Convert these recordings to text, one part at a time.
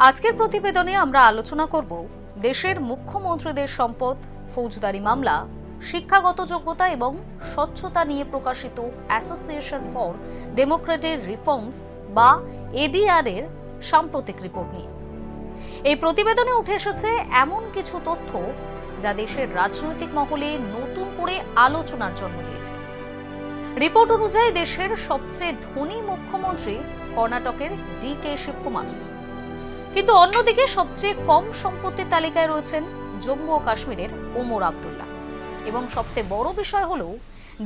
আজকের প্রতিবেদনে আমরা আলোচনা করব দেশের মুখ্যমন্ত্রীদের সম্পদ, ফৌজদারি মামলা, শিক্ষাগত যোগ্যতা এবং স্বচ্ছতা নিয়ে প্রকাশিত অ্যাসোসিয়েশন ফর ডেমোক্রেটিক রিফর্মস বা এডিআর এর সাম্প্রতিক রিপোর্ট নিয়ে। এই প্রতিবেদনে উঠে এসেছে এমন কিছু তথ্য যা দেশের রাজনৈতিক মহলে নতুন করে আলোচনার জন্ম দিয়েছে। রিপোর্ট অনুযায়ী দেশের সবচেয়ে ধনী মুখ্যমন্ত্রী কর্ণাটকের ডি.কে. শিবকুমার, কিন্তু অন্যদিকে সবচেয়ে কম সম্পত্তির তালিকায় রয়েছেন জম্মু ও কাশ্মীরের ওমর আবদুল্লাহ, এবং সবচেয়ে বড় বিষয় হল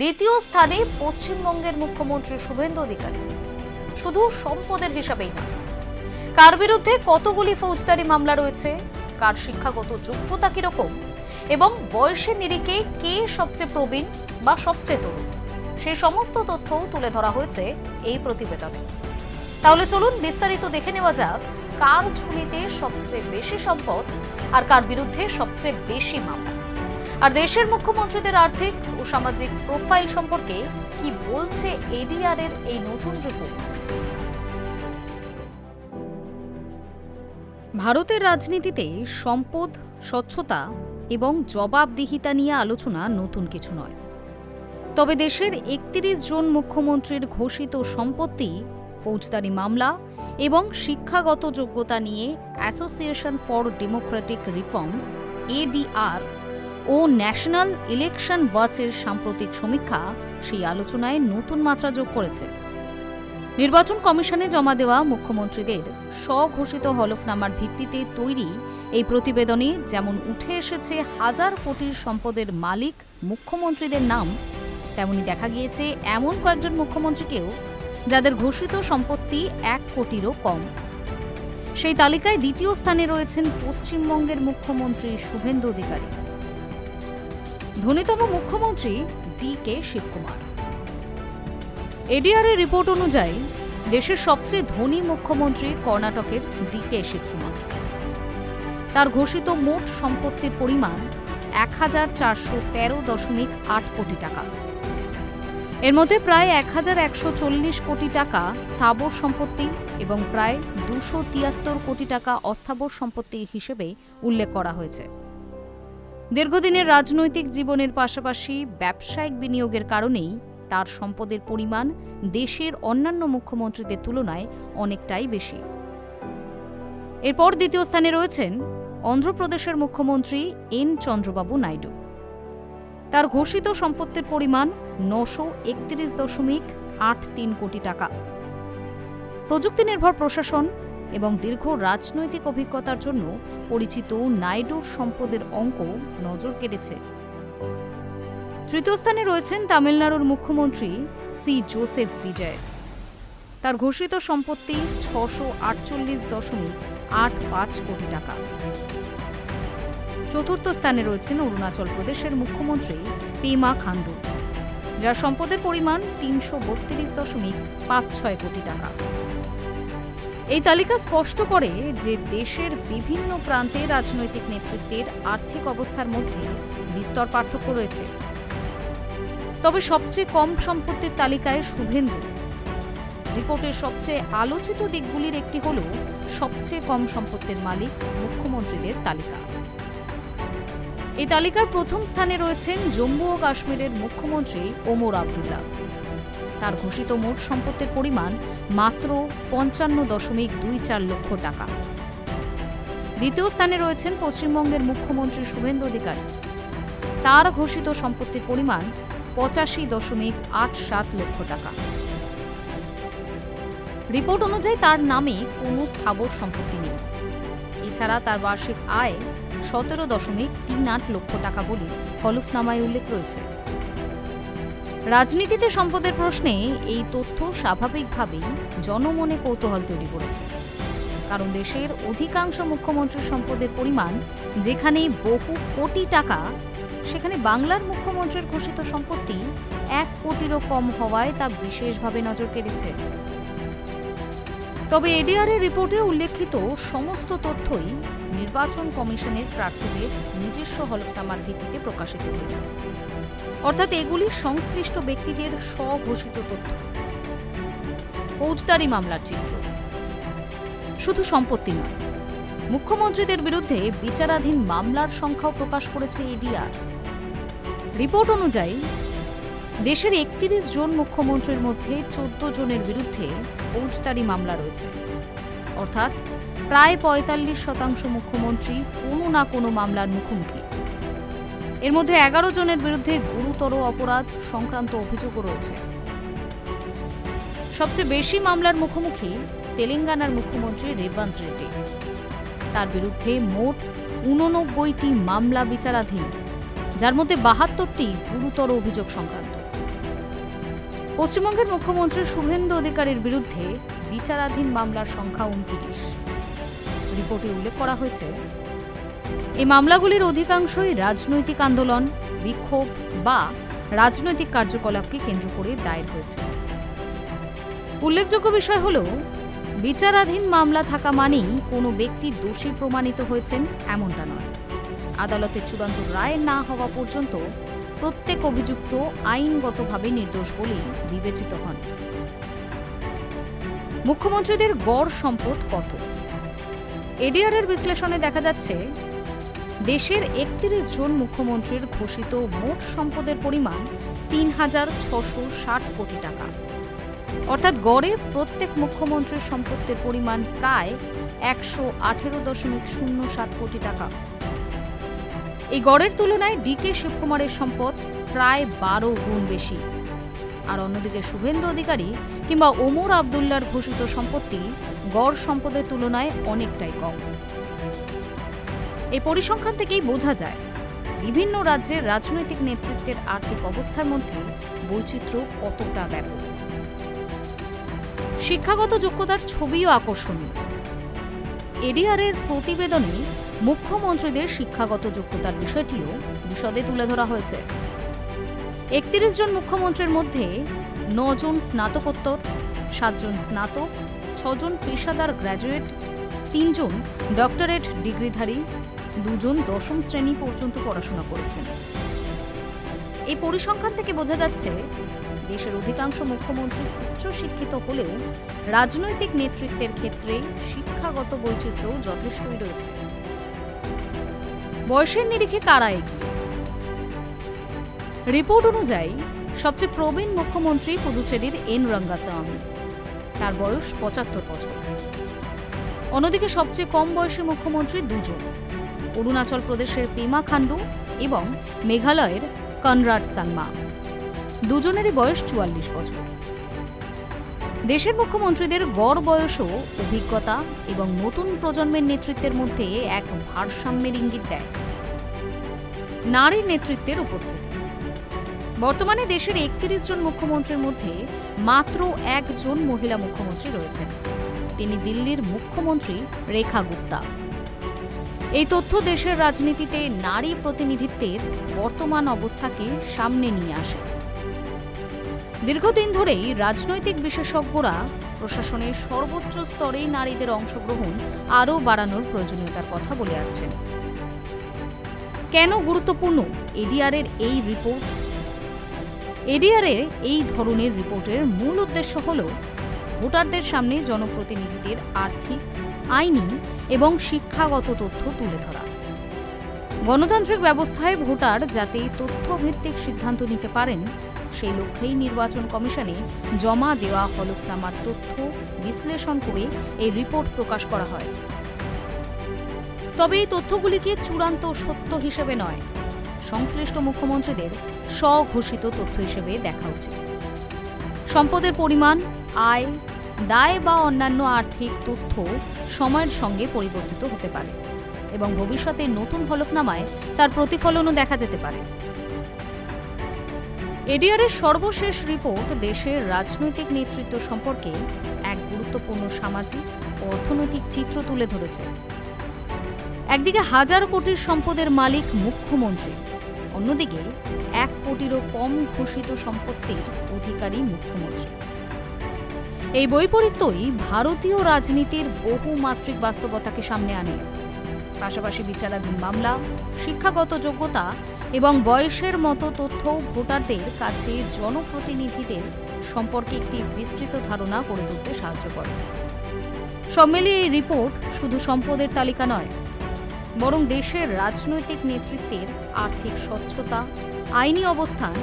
দ্বিতীয় স্থানে পশ্চিমবঙ্গের মুখ্যমন্ত্রী শুভেন্দু অধিকারী। শুধু সম্পদের হিসাবেই না, কার বিরুদ্ধে কতগুলি ফৌজদারি মামলা রয়েছে, কার শিক্ষাগত যোগ্যতা কিরকম এবং বয়সের নিরিখে কে সবচেয়ে প্রবীণ বা সবচেয়ে তরুণ, সেই সমস্ত তথ্য তুলে ধরা হয়েছে এই প্রতিবেদনে। তাহলে চলুন বিস্তারিত দেখে নেওয়া যাক কার ঝুলিতে সবচেয়ে বেশি সম্পদ আর কার বিরুদ্ধে সবচেয়ে বেশি মামলা, আর দেশের মুখ্যমন্ত্রীদের আর্থিক ও সামাজিক প্রোফাইল সম্পর্কে কি বলছে এডিআর এর এই নতুন রিপোর্ট। ভারতের রাজনীতিতে সম্পদ, স্বচ্ছতা এবং জবাবদিহিতা নিয়ে আলোচনা নতুন কিছু নয়। তবে দেশের ৩১ জন মুখ্যমন্ত্রীর ঘোষিত সম্পত্তি, ফৌজদারি মামলা এবং শিক্ষাগত যোগ্যতা নিয়ে association for democratic reforms ADR ও ন্যাশনাল ইলেকশন ওয়াচের সাম্প্রতিক সমীক্ষা সেই আলোচনায় নতুন মাত্রা যোগ করেছে। নির্বাচন কমিশনে জমা দেওয়া মুখ্যমন্ত্রীদের স্বঘোষিত হলফনামার ভিত্তিতে তৈরি এই প্রতিবেদনে যেমন উঠে এসেছে হাজার কোটির সম্পদের মালিক মুখ্যমন্ত্রীদের নাম, তেমনি দেখা গিয়েছে এমন কয়েকজন মুখ্যমন্ত্রীকেও যাদের ঘোষিত সম্পত্তি ১ কোটিরও কম। সেই তালিকায় দ্বিতীয় স্থানে রয়েছেন পশ্চিমবঙ্গের মুখ্যমন্ত্রী শুভেন্দু অধিকারী। ধনীতম মুখ্যমন্ত্রী ডি.কে. শিবকুমার। এডিআর এর রিপোর্ট অনুযায়ী দেশের সবচেয়ে ধনী মুখ্যমন্ত্রী কর্ণাটকের ডি.কে. শিবকুমার। তার ঘোষিত মোট সম্পত্তির পরিমাণ ১,৪১৩.৮ কোটি টাকা। এর মধ্যে প্রায় ১,১৪০ কোটি টাকা স্থাবর সম্পত্তি এবং প্রায় ২৭৩ কোটি টাকা অস্থাবর সম্পত্তি হিসেবে উল্লেখ করা হয়েছে। দীর্ঘদিনের রাজনৈতিক জীবনের পাশাপাশি ব্যবসায়িক বিনিয়োগের কারণেই তার সম্পদের পরিমাণ দেশের অন্যান্য মুখ্যমন্ত্রীদের তুলনায় অনেকটাই বেশি। এরপর দ্বিতীয় স্থানে রয়েছেন অন্ধ্রপ্রদেশের মুখ্যমন্ত্রী এন চন্দ্রবাবু নাইডু। তার ঘোষিত সম্পত্তির পরিমাণ ৯৩১.৮৩ কোটি টাকা। প্রযুক্তি নির্ভর প্রশাসন এবং দীর্ঘ রাজনৈতিক অভিজ্ঞতার জন্য পরিচিত নাইডুর সম্পদের অঙ্ক নজর কেড়েছে। তৃতীয় স্থানে রয়েছেন তামিলনাড়ুর মুখ্যমন্ত্রী সি জোসেফ বিজয়। তার ঘোষিত সম্পত্তি ৬৪৮.৮৫ কোটি টাকা। চতুর্থ স্থানে রয়েছেন অরুণাচল প্রদেশের মুখ্যমন্ত্রী পেমা খান্ডু, যার সম্পদের পরিমাণ ৩৩২.৫৬ কোটি টাকা। এই তালিকা স্পষ্ট করে যে দেশের বিভিন্ন প্রান্তে রাজনৈতিক নেতৃত্বের আর্থিক অবস্থার মধ্যে বিস্তর পার্থক্য রয়েছে। তবে সবচেয়ে কম সম্পত্তির তালিকায় শুভেন্দু। রিপোর্টের সবচেয়ে আলোচিত দিকগুলির একটি হল সবচেয়ে কম সম্পত্তির মালিক মুখ্যমন্ত্রীদের তালিকা। এই তালিকার প্রথম স্থানে রয়েছেন জম্মু ও কাশ্মীরের মুখ্যমন্ত্রী ওমর আবদুল্লাহ। তার ঘোষিত মোট সম্পত্তির পরিমাণ মাত্র ৫৫.২৪ লক্ষ টাকা। দ্বিতীয় স্থানে রয়েছেন পশ্চিমবঙ্গের মুখ্যমন্ত্রী শুভেন্দু অধিকারী। তার ঘোষিত সম্পত্তির পরিমাণ ৮৫.৮৭ লক্ষ টাকা। রিপোর্ট অনুযায়ী তার নামে কোনো স্থাবর সম্পত্তি নেই। এছাড়া তার বার্ষিক আয় ১৭.৩৮ লক্ষ টাকা বলে হলফনামায় উল্লেখ রয়েছে। রাজনীতিতে সম্পদের প্রশ্নে এই তথ্য স্বাভাবিকভাবেই জনমনে কৌতূহল তৈরি করেছে, কারণ দেশের অধিকাংশ মুখ্যমন্ত্রীর সম্পদের পরিমাণ যেখানে বহু কোটি টাকা, সেখানে বাংলার মুখ্যমন্ত্রীর ঘোষিত সম্পত্তি ১ কোটিরও কম হওয়ায় তা বিশেষভাবে নজর কেড়েছে। তবে এডিআর এর রিপোর্টে উল্লেখিত সমস্ত তথ্যই নির্বাচন কমিশনের প্রার্থীদের নিজস্ব হলফনামার ভিত্তিতে প্রকাশিত হয়েছে, অর্থাৎ এগুলি সংশ্লিষ্ট ব্যক্তিদের স্বঘোষিত তথ্য। ফৌজদারি মামলার চিত্র শুধু সম্পত্তি নয়, মুখ্যমন্ত্রীদের বিরুদ্ধে বিচারাধীন মামলার সংখ্যাও প্রকাশ করেছে এডিআর। রিপোর্ট অনুযায়ী দেশের ৩১ জন মুখ্যমন্ত্রীর মধ্যে ১৪ জনের বিরুদ্ধে ফৌজদারি মামলা রয়েছে, অর্থাৎ প্রায় ৪৫% মুখ্যমন্ত্রী কোনো না কোনো মামলার মুখোমুখি। এর মধ্যে ১১ জনের বিরুদ্ধে গুরুতর অপরাধ সংক্রান্ত অভিযোগও রয়েছে। সবচেয়ে বেশি মামলার মুখোমুখি তেলেঙ্গানার মুখ্যমন্ত্রী রেবন্ত রেড্ডি। তার বিরুদ্ধে মোট ৮৯টি মামলা বিচারাধীন, যার মধ্যে ৭২টি গুরুতর অভিযোগ সংক্রান্ত। পশ্চিমবঙ্গের মুখ্যমন্ত্রী শুভেন্দু অধিকারীর বিরুদ্ধে বিচারাধীন মামলার সংখ্যা ২৯। রিপোর্টে উল্লেখ করা হয়েছে, এই মামলাগুলির অধিকাংশই রাজনৈতিক আন্দোলন, বিক্ষোভ বা রাজনৈতিক কার্যকলাপকে কেন্দ্র করে দায়ের হয়েছে। উল্লেখযোগ্য বিষয় হল, বিচারাধীন মামলা থাকা মানেই কোনো ব্যক্তি দোষী প্রমাণিত হয়েছেন এমনটা নয়। আদালতের চূড়ান্ত রায় না হওয়া পর্যন্ত প্রত্যেক অভিযুক্ত আইনগতভাবে নির্দোষ বলেই বিবেচিত হন। মুখ্যমন্ত্রীদের গড় সম্পদ কত? এডিআর-এর বিশ্লেষণে দেখা যাচ্ছে, দেশের ৩১ জন মুখ্যমন্ত্রীর ঘোষিত মোট সম্পদের পরিমাণ ৩,৬৬০ কোটি টাকা, অর্থাৎ গড়ে প্রত্যেক মুখ্যমন্ত্রীর সম্পত্তির পরিমাণ প্রায় ১১৮.০৭ কোটি টাকা। এই গড়ের তুলনায় ডিকে শিবকুমারের সম্পদ প্রায় ১২ গুণ বেশি, আর অন্যদিকে শুভেন্দু অধিকারী কিংবা ওমর আবদুল্লার ঘোষিত সম্পত্তি গড় সম্পদের তুলনায় অনেকটাই কম। এই পরিসংখ্যান থেকেই বোঝা যায়, বিভিন্ন রাজ্যের রাজনৈতিক নেতৃত্বের আর্থিক অবস্থার মধ্যে বৈচিত্র্য কতটা ব্যাপক। শিক্ষাগত যোগ্যতার ছবিও আকর্ষণীয়। এডিআর-এর প্রতিবেদনে মুখ্যমন্ত্রীদের শিক্ষাগত যোগ্যতার বিষয়টিও বিশদে তুলে ধরা হয়েছে। ৩১ জন মুখ্যমন্ত্রীর মধ্যে ৯ জন স্নাতকোত্তর, ৭ জন স্নাতক, ৬ জন পেশাদার গ্র্যাজুয়েট, ৩ জন ডক্টরেট ডিগ্রিধারী, ২ জন ১০ম শ্রেণী পর্যন্ত পড়াশোনা করেছেন। এই পরিসংখ্যান থেকে বোঝা যাচ্ছে, দেশের অধিকাংশ মুখ্যমন্ত্রী উচ্চশিক্ষিত হলেও রাজনৈতিক নেতৃত্বের ক্ষেত্রে শিক্ষাগত বৈচিত্র্য যথেষ্টই রয়েছে। বয়সের নিরিখে কারা এগিয়ে? রিপোর্ট অনুযায়ী সবচেয়ে প্রবীণ মুখ্যমন্ত্রী পুদুচেরির এন রঙ্গাস্বামী, তার বয়স ৭৫ বছর। অন্যদিকে সবচেয়ে কম বয়সী মুখ্যমন্ত্রী ২ জন, অরুণাচল প্রদেশের পেমা খান্ডু এবং মেঘালয়ের কনরাড সাংমা। দুজনেরই বয়স ৪৪ বছর। দেশের মুখ্যমন্ত্রীদের গড় বয়সও অভিজ্ঞতা এবং নতুন প্রজন্মের নেতৃত্বের মধ্যে এক ভারসাম্যের ইঙ্গিত দেয়। নারী নেতৃত্বের উপস্থিতি। বর্তমানে দেশের ৩১ জন মুখ্যমন্ত্রীর মধ্যে মাত্র ১ জন মহিলা মুখ্যমন্ত্রী রয়েছেন। তিনি দিল্লির মুখ্যমন্ত্রী রেখা গুপ্তা। এই তথ্য দেশের রাজনীতিতে নারী প্রতিনিধিত্বের বর্তমান অবস্থাকে সামনে নিয়ে আসে। দীর্ঘদিন ধরেই রাজনৈতিক বিশেষজ্ঞরা প্রশাসনের সর্বোচ্চ স্তরে নারীদের অংশগ্রহণ আরও বাড়ানোর প্রয়োজনীয়তার কথা বলে আসছেন। কেন গুরুত্বপূর্ণ এডিআর-এর এই রিপোর্ট? এডিআর-এর এই ধরনের রিপোর্টের মূল উদ্দেশ্য হল ভোটারদের সামনে জনপ্রতিনিধিদের আর্থিক, আইনি এবং শিক্ষাগত তথ্য তুলে ধরা। গণতান্ত্রিক ব্যবস্থায় ভোটার যাতে তথ্যভিত্তিক সিদ্ধান্ত নিতে পারেন, সেই লক্ষ্যেই নির্বাচন কমিশনে জমা দেওয়া হলফনামার তথ্য বিশ্লেষণ করে এই রিপোর্ট প্রকাশ করা হয়। তবে এই তথ্যগুলিকে চূড়ান্ত সত্য হিসেবে নয়, সংশ্লিষ্ট মুখ্যমন্ত্রীদের স্বঘোষিত তথ্য হিসেবে দেখা উচিত। সম্পদের পরিমাণ, আয়, দায় বা অন্যান্য আর্থিক তথ্য সময়ের সঙ্গে পরিবর্তিত হতে পারে এবং ভবিষ্যতে নতুন হলফনামায় তার প্রতিফলনও দেখা যেতে পারে। এডিআর-এর সর্বশেষ রিপোর্ট দেশের রাজনৈতিক নেতৃত্ব সম্পর্কে এক গুরুত্বপূর্ণ সামাজিক ও অর্থনৈতিক চিত্র তুলে ধরেছে। একদিকে ১,০০০ কোটির সম্পদের মালিক মুখ্যমন্ত্রী, অন্যদিকে ১ কোটিরও কম ঘোষিত সম্পত্তির অধিকারী মুখ্যমন্ত্রী। এই বৈপরীত্যই ভারতীয় রাজনীতির বহুমাত্রিক বাস্তবতাকে সামনে আনে। পাশাপাশি বিচারাধীন মামলা, শিক্ষাগত যোগ্যতা এবং বয়সের মতো তথ্য ভোটারদের কাছে জনপ্রতিনিধিদের সম্পর্কে একটি বিস্তৃত ধারণা গড়ে তুলতে সাহায্য করে। সব মিলিয়ে এই রিপোর্ট শুধু সম্পদের তালিকা নয়, বরং দেশের রাজনৈতিক নেতৃত্বের আর্থিক স্বচ্ছতা, আইনি অবস্থান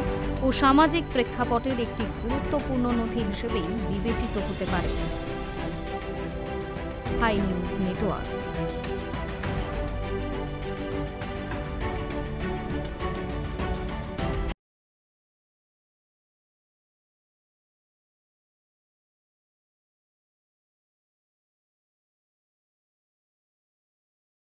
ও সামাজিক প্রেক্ষাপটের একটি গুরুত্বপূর্ণ নথি হিসেবেই বিবেচিত হতে পারে। High News network.